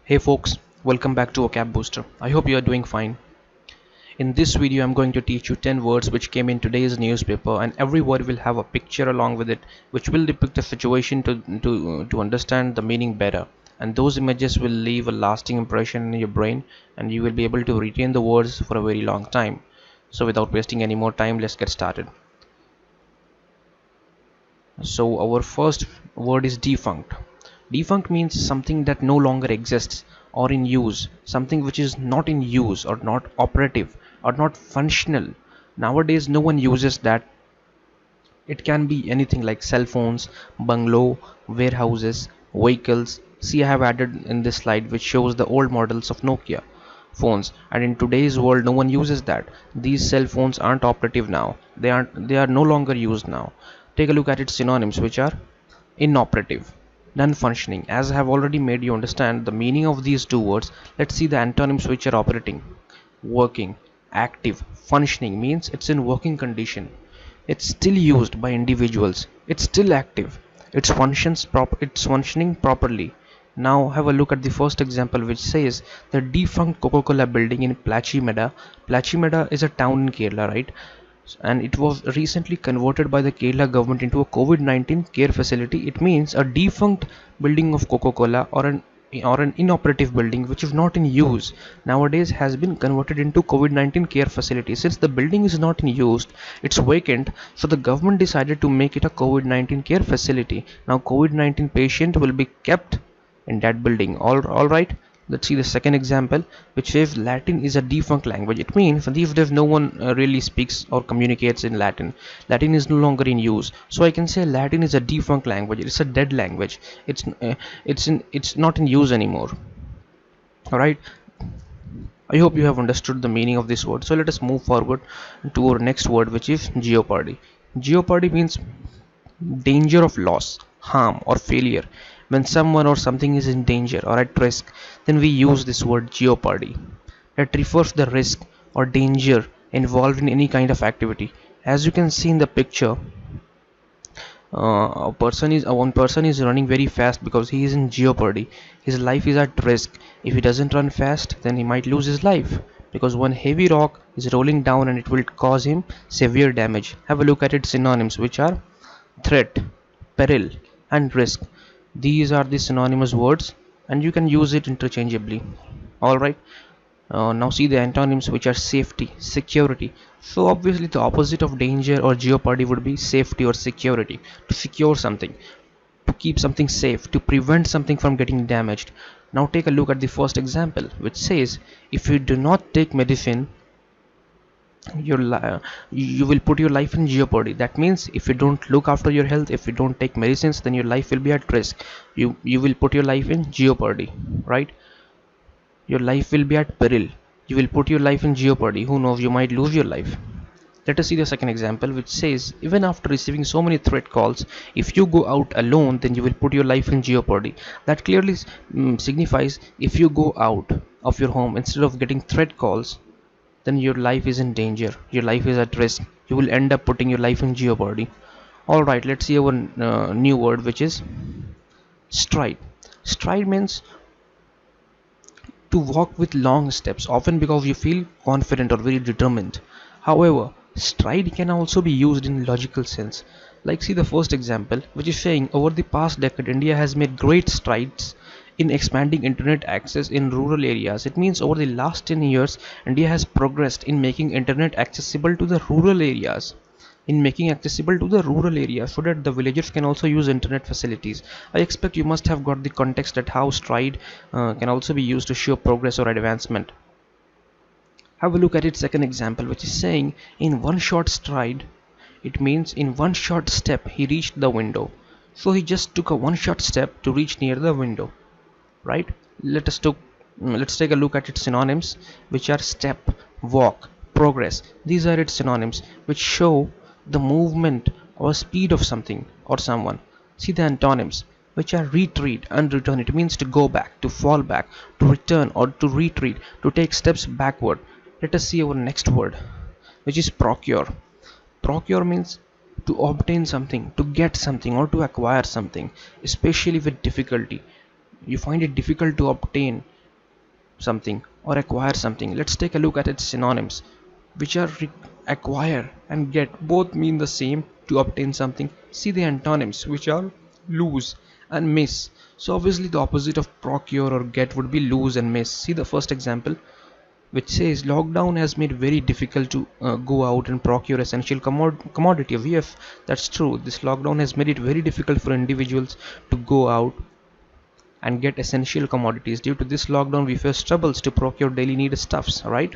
Hey folks, welcome back to Vocab Booster. I hope you are doing fine. In this video I'm going to teach you 10 words which came in today's newspaper, and every word will have a picture along with it which will depict a situation to understand the meaning better, and those images will leave a lasting impression in your brain and you will be able to retain the words for a very long time. So without wasting any more time, let's get started. So our first word is defunct. Defunct means something that no longer exists or in use, something which is not in use or not operative or not functional. Nowadays no one uses that. It can be anything like cell phones, bungalow, warehouses, vehicles. See, I have added in this slide which shows the old models of Nokia phones, and in today's world no one uses that. These cell phones aren't operative now. They are no longer used now. Take a look at its synonyms, which are inoperative, non-functioning. As I have already made you understand the meaning of these two words, let's see the antonyms which are operating. Working, active, functioning means it's in working condition. It's still used by individuals. It's still active. It's functioning properly. Now have a look at the first example, which says the defunct Coca-Cola building in Plachimeda. Plachimeda is a town in Kerala, right? And it was recently converted by the Kerala government into a COVID-19 care facility. It means a defunct building of Coca-Cola or an inoperative building which is not in use nowadays has been converted into COVID-19 care facility. Since the building is not in use, it's vacant, so the government decided to make it a COVID-19 care facility. Now COVID-19 patient will be kept in that building. All right. Let's see the second example, which says Latin is a defunct language. It means these days no one really speaks or communicates in Latin. Latin is no longer in use, so I can say Latin is a defunct language. It's a dead language. It's not in use anymore. All right. I hope you have understood the meaning of this word. So let us move forward to our next word, which is jeopardy. Jeopardy means danger of loss, harm, or failure. When someone or something is in danger or at risk, then we use this word jeopardy. It refers the risk or danger involved in any kind of activity. As you can see in the picture, one person is running very fast because he is in jeopardy. His life is at risk. If he doesn't run fast, then he might lose his life, because one heavy rock is rolling down and it will cause him severe damage. Have a look at its synonyms, which are threat, peril, and risk. These are the synonymous words and you can use it interchangeably. Alright, now see the antonyms, which are safety, security. So obviously the opposite of danger or jeopardy would be safety or security. To secure something, to keep something safe, to prevent something from getting damaged. Now take a look at the first example, which says if you do not take medicine, you will put your life in jeopardy. That means if you don't look after your health, if you don't take medicines, then your life will be at risk. You will put your life in jeopardy, right? Your life will be at peril. You will put your life in jeopardy. Who knows, you might lose your life. Let us see the second example, which says even after receiving so many threat calls, if you go out alone, then you will put your life in jeopardy. That clearly signifies if you go out of your home instead of getting threat calls, then your life is in danger, your life is at risk. You will end up putting your life in jeopardy. Alright, let's see our new word, which is stride. Stride means to walk with long steps, often because you feel confident or very determined. However, stride can also be used in logical sense. Like see the first example, which is saying over the past decade India has made great strides in expanding internet access in rural areas. It means over the last 10 years India has progressed in making internet accessible to the rural areas, so that the villagers can also use internet facilities. I expect you must have got the context at how stride can also be used to show progress or advancement. Have a look at its second example, which is saying in one short stride. It means in one short step he reached the window. So he just took a one short step to reach near the window, right? Let's take a look at its synonyms, which are step, walk, progress. These are its synonyms which show the movement or speed of something or someone. See the antonyms, which are retreat and return. It means to go back, to fall back, to return or to retreat, to take steps backward. Let us see our next word, which is procure. Procure means to obtain something, to get something, or to acquire something, especially with difficulty. You find it difficult to obtain something or acquire something. Let's take a look at its synonyms, which are acquire and get. Both mean the same, to obtain something. See the antonyms, which are lose and miss. So obviously the opposite of procure or get would be lose and miss. See the first example, which says lockdown has made very difficult to go out and procure essential commodity. Yes, that's true. This lockdown has made it very difficult for individuals to go out and get essential commodities. Due to this lockdown, we face troubles to procure daily needed stuffs, right?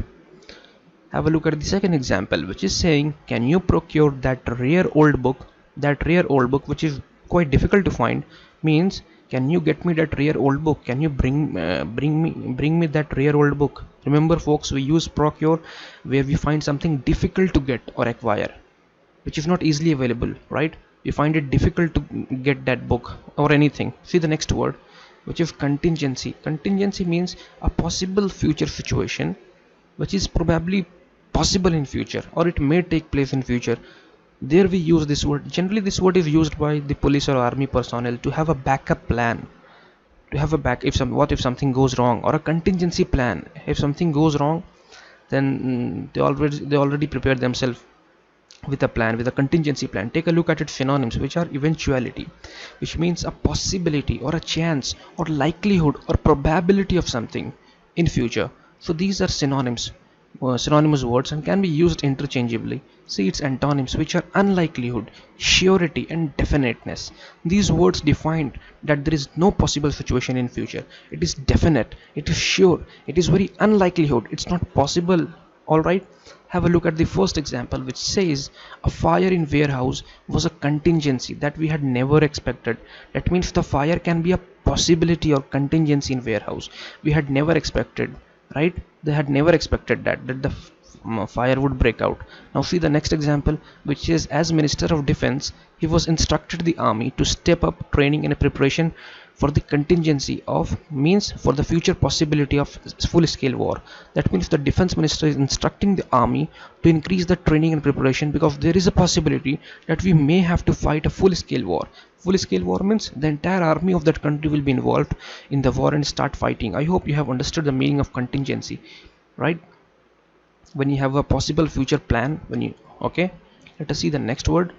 Have a look at the second example, which is saying, can you procure that rare old book? That rare old book, which is quite difficult to find, means, can you get me that rare old book? Can you bring me that rare old book? Remember folks, we use procure where we find something difficult to get or acquire, which is not easily available, right? We find it difficult to get that book or anything. See the next word, which is contingency. Contingency means a possible future situation which is probably possible in future, or it may take place in future. There we use this word. Generally this word is used by the police or army personnel to have a backup plan, to have a what if something goes wrong, or a contingency plan. If something goes wrong, then they already prepared themselves with a plan, with a contingency plan. Take a look at its synonyms, which are eventuality, which means a possibility or a chance or likelihood or probability of something in future. So these are synonyms, synonymous words, and can be used interchangeably. See its antonyms, which are unlikelihood, surety and definiteness. These words define that there is no possible situation in future. It is definite, it is sure, it is very unlikelihood, it's not possible. Alright, have a look at the first example, which says a fire in warehouse was a contingency that we had never expected. That means the fire can be a possibility or contingency in warehouse. We had never expected, right? They had never expected that the fire would break out. Now see the next example, which is, as Minister of Defense, he was instructed the army to step up training and preparation for the contingency of, means for the future possibility of full-scale war. That means the defense minister is instructing the army to increase the training and preparation, because there is a possibility that we may have to fight a full-scale war. Full-scale war means the entire army of that country will be involved in the war and start fighting. I hope you have understood the meaning of contingency, right? When you have a possible future plan, okay, let us see the next word,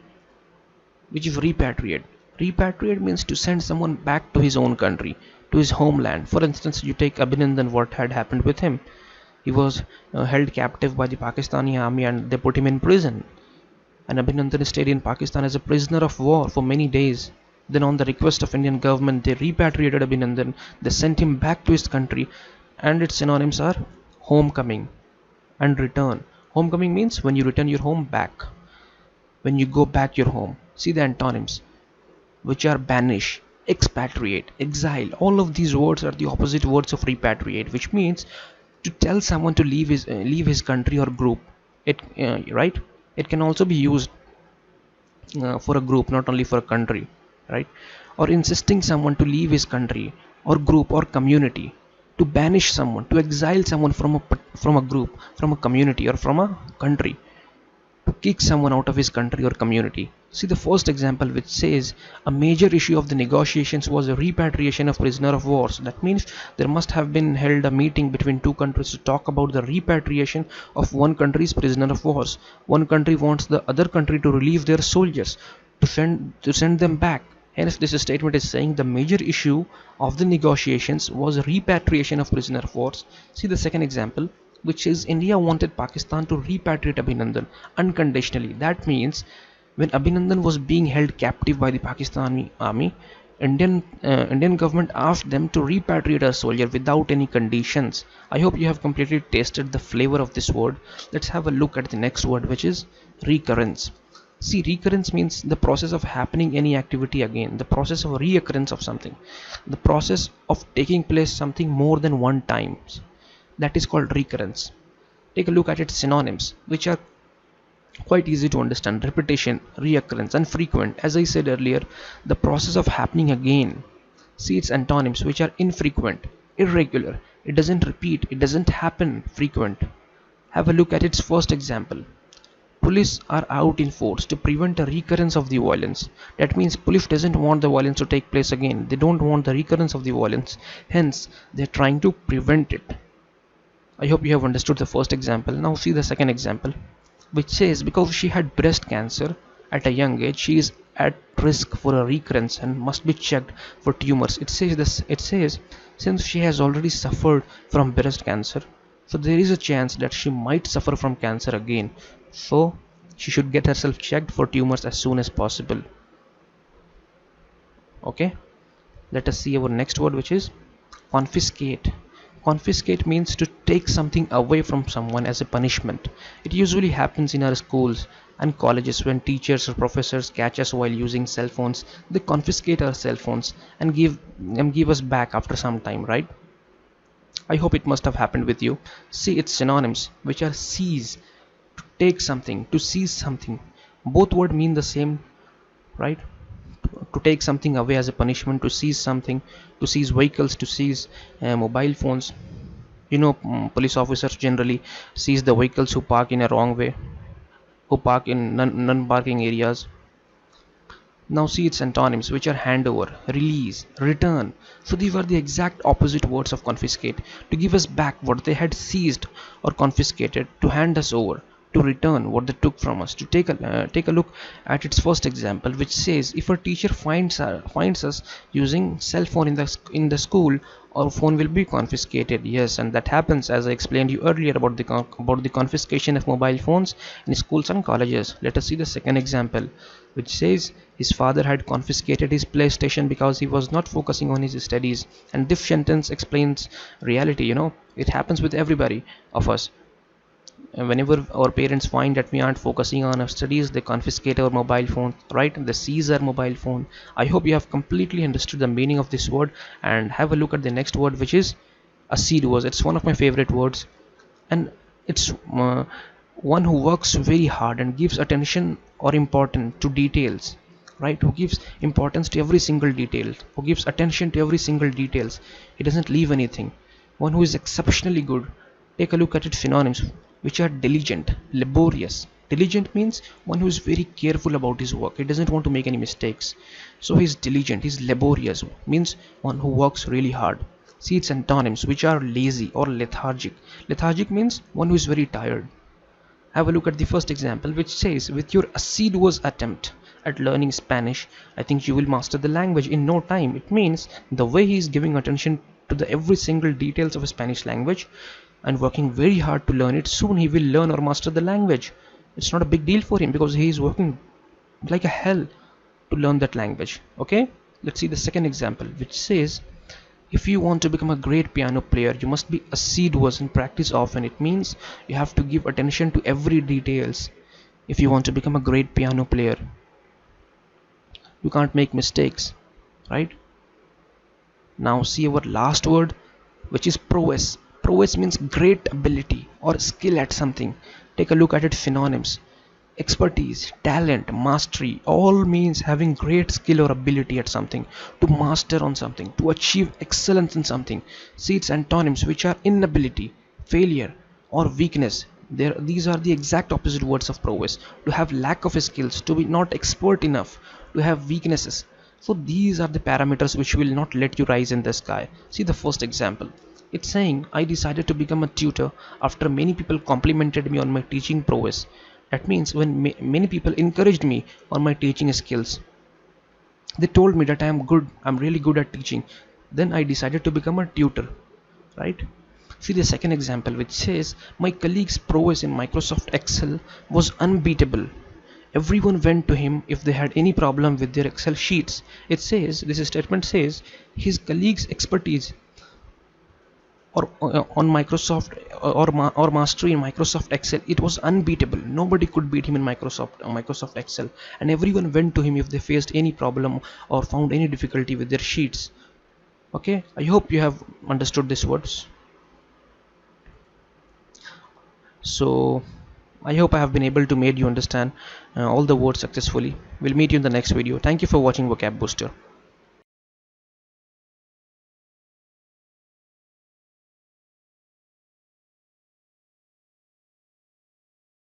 which is repatriate. Repatriate means to send someone back to his own country, to his homeland. For instance, you take Abhinandan, what had happened with him. He was held captive by the Pakistani army and they put him in prison. And Abhinandan stayed in Pakistan as a prisoner of war for many days. Then on the request of Indian government, they repatriated Abhinandan. They sent him back to his country, and its synonyms are homecoming and return. Homecoming means when you return your home back, when you go back your home. See the antonyms, which are banish, expatriate, exile. All of these words are the opposite words of repatriate, which means to tell someone to leave his country or group. Right? It can also be used for a group, not only for a country, right? Or insisting someone to leave his country or group or community. To banish someone, to exile someone from a group, from a community, or from a country. To kick someone out of his country or community. See the first example, which says a major issue of the negotiations was a repatriation of prisoner of wars. That means there must have been held a meeting between two countries to talk about the repatriation of one country's prisoner of wars. One country wants the other country to relieve their soldiers, to send them back. Hence this statement is saying the major issue of the negotiations was repatriation of prisoner of wars. See the second example, which is India wanted Pakistan to repatriate Abhinandan unconditionally. That means when Abhinandan was being held captive by the Pakistani army, Indian government asked them to repatriate a soldier without any conditions. I hope you have completely tasted the flavor of this word. Let's have a look at the next word, which is recurrence. See, recurrence means the process of happening any activity again, the process of reoccurrence of something, the process of taking place something more than one time. That is called recurrence. Take a look at its synonyms, which are quite easy to understand. Repetition, reoccurrence, and frequent. As I said earlier, the process of happening again. See its antonyms, which are infrequent, irregular, it doesn't repeat, it doesn't happen, frequent. Have a look at its first example. Police are out in force to prevent a recurrence of the violence. That means police doesn't want the violence to take place again. They don't want the recurrence of the violence. Hence, they're trying to prevent it. I hope you have understood the first example. Now see the second example, which says because she had breast cancer at a young age, she is at risk for a recurrence and must be checked for tumors. It says this. It says since she has already suffered from breast cancer, so there is a chance that she might suffer from cancer again. So she should get herself checked for tumors as soon as possible. Okay, let us see our next word, which is confiscate. Confiscate means to take something away from someone as a punishment. It usually happens in our schools and colleges when teachers or professors catch us while using cell phones. They confiscate our cell phones and give us back after some time, right? I hope it must have happened with you. See its synonyms, which are seize, to take something, to seize something. Both words mean the same, right? To take something away as a punishment, to seize something, to seize vehicles, to seize mobile phones. Police officers generally seize the vehicles who park in a wrong way, who park in non-parking areas. Now see its antonyms, which are handover, release, return. So these are the exact opposite words of confiscate: to give us back what they had seized or confiscated, to hand us over, to return what they took from us. To take a look at its first example, which says if a teacher finds us using cell phone in the school, our phone will be confiscated. Yes, and that happens, as I explained you earlier, about the confiscation of mobile phones in schools and colleges. Let us see the second example, which says his father had confiscated his PlayStation because he was not focusing on his studies. And this sentence explains reality. It happens with everybody of us. Whenever our parents find that we aren't focusing on our studies, they confiscate our mobile phone, right? They seize our mobile phone. I hope you have completely understood the meaning of this word, and have a look at the next word, which is assiduous. It's one of my favorite words, and it's one who works very hard and gives attention or importance to details, right? Who gives importance to every single detail, who gives attention to every single details. He doesn't leave anything. One who is exceptionally good. Take a look at its synonyms, which are diligent, laborious. Diligent means one who is very careful about his work. He doesn't want to make any mistakes. So he's diligent. He's laborious, means one who works really hard. See its antonyms, which are lazy or lethargic. Lethargic means one who is very tired. Have a look at the first example, which says with your assiduous attempt at learning Spanish, I think you will master the language in no time. It means the way he is giving attention to the every single details of a Spanish language and working very hard to learn it, soon he will learn or master the language. It's not a big deal for him because he is working like a hell to learn that language. Okay, let's see the second example, which says if you want to become a great piano player, you must be assiduous and practice often. It means you have to give attention to every details. If you want to become a great piano player, you can't make mistakes, right? Now see our last word, which is prowess. Prowess means great ability or skill at something. Take a look at its synonyms. Expertise, talent, mastery, all means having great skill or ability at something, to master on something, to achieve excellence in something. See its antonyms, which are inability, failure, or weakness. These are the exact opposite words of prowess. To have lack of skills, to be not expert enough, to have weaknesses. So these are the parameters which will not let you rise in the sky. See the first example. It's saying I decided to become a tutor after many people complimented me on my teaching prowess. That means when many people encouraged me on my teaching skills, they told me that I'm really good at teaching, then I decided to become a tutor, right? See the second example, which says my colleague's prowess in Microsoft Excel was unbeatable. Everyone went to him if they had any problem with their Excel sheets. This statement says his colleague's expertise on Microsoft or mastery in Microsoft Excel, it was unbeatable. Nobody could beat him in Microsoft Excel, and everyone went to him if they faced any problem or found any difficulty with their sheets. Okay, I hope you have understood these words. So I hope I have been able to make you understand all the words successfully. We'll meet you in the next video. Thank you for watching Vocab Booster.